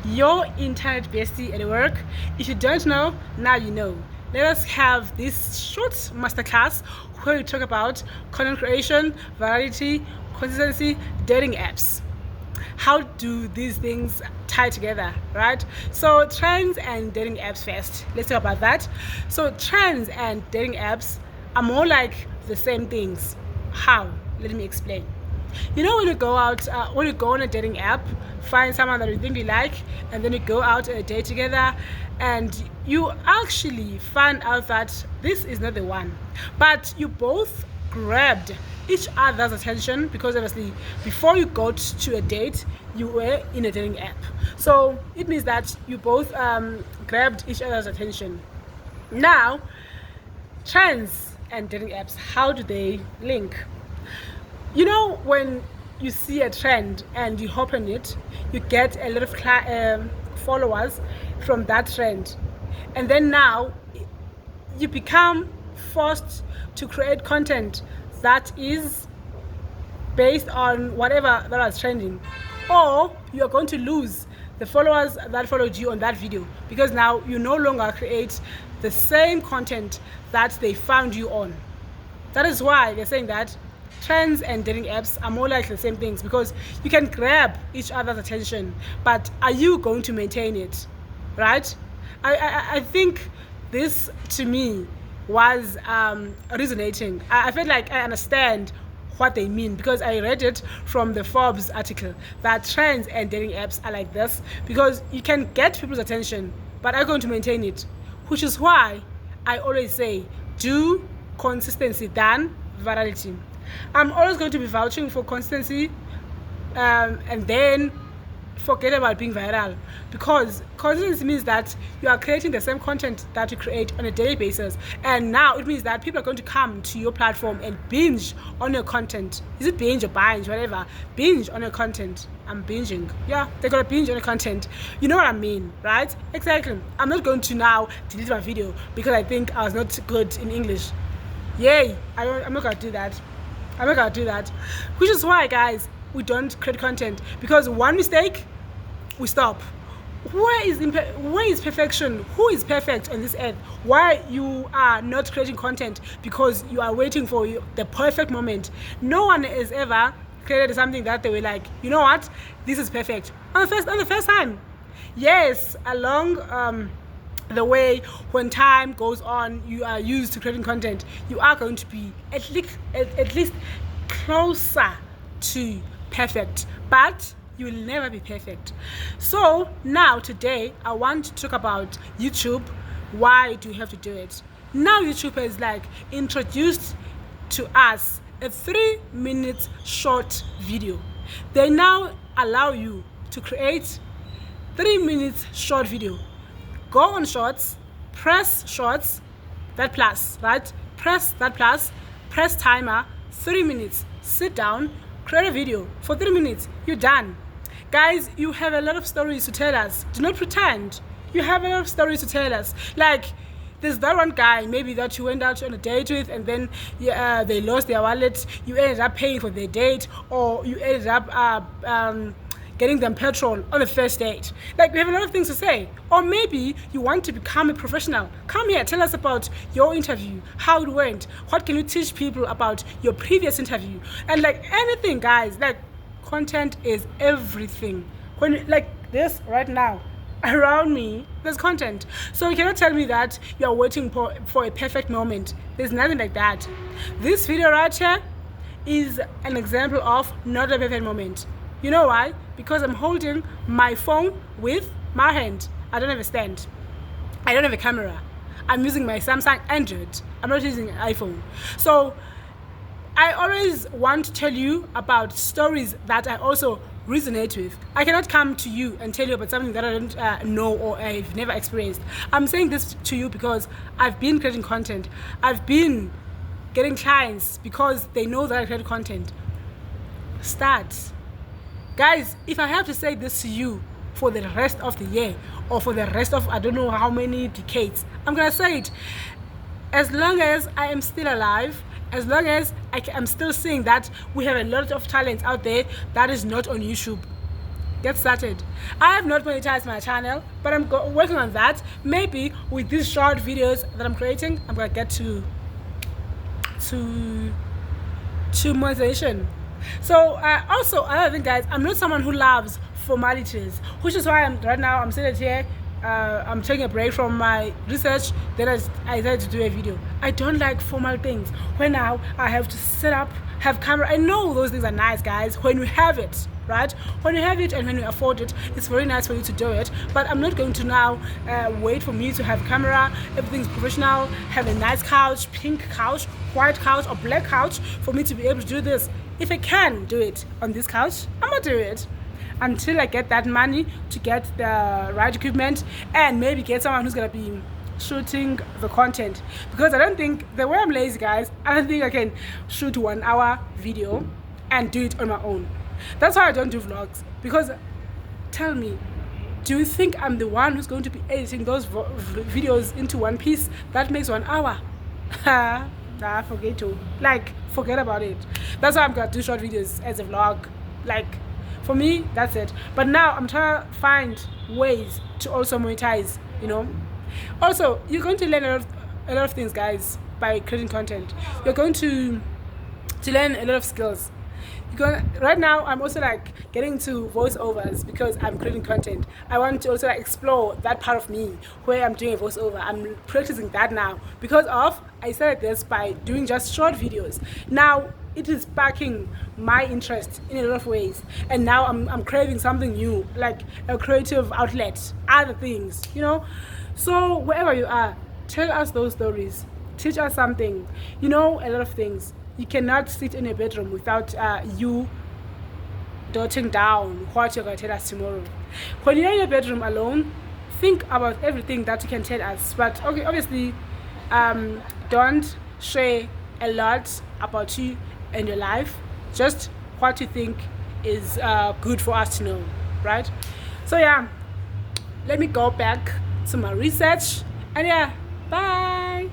your internet bestie at work. If you don't know, now you know. Let us have this short masterclass where we talk about content creation, variety, consistency, dating apps. How do these things tie together, right? So trends and dating apps first. Let's talk about that. So trends and dating apps are more like the same things. How? Let me explain. You know, when you go out, when you go on a dating app, find someone that you think you like, and then you go out on a date together, and you actually find out that this is not the one, but you both grabbed each other's attention because obviously before you got to a date you were in a dating app, so it means that you both grabbed each other's attention. Now, trends and dating apps, how do they link? You know, when you see a trend and you hop on it, you get a lot of followers from that trend, and then now you become forced to create content that is based on whatever that was trending, or you are going to lose the followers that followed you on that video because now you no longer create the same content that they found you on. That is why they're saying that trends and dating apps are more like the same things, because you can grab each other's attention, but are you going to maintain it, right? I think this to me was resonating. I felt like I understand what they mean because I read it from the Forbes article that trends and dating apps are like this because you can get people's attention, but are you going to maintain it? Which is why I always say do consistency than virality. I'm always going to be vouching for consistency, and then forget about being viral, because consistency means that you are creating the same content that you create on a daily basis, and now it means that people are going to come to your platform and binge on your content. Is it binge or binge, whatever? Binge on your content. I'm binging. Yeah, they're gonna binge on your content. You know what I mean, right? Exactly. I'm not going to now delete my video because I think I was not good in English. Yay! I'm not gonna do that. I'm not gonna do that. Which is why, guys, we don't create content, because one mistake, we stop. Where is perfection? Who is perfect on this earth? Why you are not creating content? Because you are waiting for the perfect moment. No one has ever created something that they were like, you know what, this is perfect on the first time. Yes, along the way, when time goes on, you are used to creating content, you are going to be at least closer to perfect, but you will never be perfect. So now today I want to talk about YouTube. Why do you have to do it? Now YouTube has like introduced to us a 3-minute short video. They now allow you to create 3 minutes short video. Go on shorts, press shorts, that plus, right? Press that plus, press timer, 3 minutes, sit down, create a video for 3 minutes, you're done. Guys, you have a lot of stories to tell us. Do not pretend. You have a lot of stories to tell us. Like, there's that one guy maybe that you went out on a date with, and then they lost their wallet. You ended up paying for their date, or you ended up getting them petrol on the first date. Like, we have a lot of things to say. Or maybe you want to become a professional. Come here, tell us about your interview, how it went, what can you teach people about your previous interview, and like anything, guys. Like, content is everything. When like this right now around me, there's content. So you cannot tell me that you are waiting for a perfect moment. There's nothing like that. This video right here is an example of not a perfect moment. You know why? Because I'm holding my phone with my hand. I don't have a stand. I don't have a camera. I'm using my Samsung Android. I'm not using an iPhone. So I always want to tell you about stories that I also resonate with. I cannot come to you and tell you about something that I don't know or I've never experienced. I'm saying this to you because I've been creating content. I've been getting clients because they know that I create content. Start. Guys, if I have to say this to you for the rest of the year or for the rest of I don't know how many decades, I'm gonna say it. As long as I am still alive, as long as I'm still seeing that we have a lot of talent out there that is not on YouTube, get started. I have not monetized my channel, but I'm working on that. Maybe with these short videos that I'm creating, I'm gonna get to monetization. So also another thing, guys, I'm not someone who loves formalities, which is why right now I'm sitting here. I'm taking a break from my research. Then I decided to do a video. I don't like formal things. When now I have to set up, have camera. I know those things are nice, guys, when you have it, right? When you have it and when you afford it, it's very nice for you to do it. But I'm not going to now wait for me to have camera, everything's professional, have a nice couch, pink couch, white couch, or black couch for me to be able to do this. If I can do it on this couch, I'm gonna do it until I get that money to get the right equipment and maybe get someone who's gonna be shooting the content. Because I don't think, the way I'm lazy, guys, I don't think I can shoot 1 hour video and do it on my own. That's why I don't do vlogs. Because tell me, do you think I'm the one who's going to be editing those videos into one piece that makes 1 hour? Forget about it. That's why I'm gonna do short videos as a vlog. Like, for me, that's it. But now I'm trying to find ways to also monetize, you know. Also, you're going to learn a lot of things, guys, by creating content. You're going to learn a lot of skills. Right now, I'm also like getting into voiceovers because I'm creating content. I want to also like explore that part of me where I'm doing a voiceover. I'm practicing that now because I started this by doing just short videos. Now it is sparking my interest in a lot of ways, and now I'm craving something new, like a creative outlet, other things, you know. So wherever you are, tell us those stories, teach us something, you know, a lot of things. You cannot sit in a bedroom without you jotting down what you're going to tell us tomorrow. When you're in your bedroom alone, think about everything that you can tell us. But okay, obviously, don't share a lot about you and your life. Just what you think is good for us to know, right? So yeah, let me go back to my research. And yeah, bye.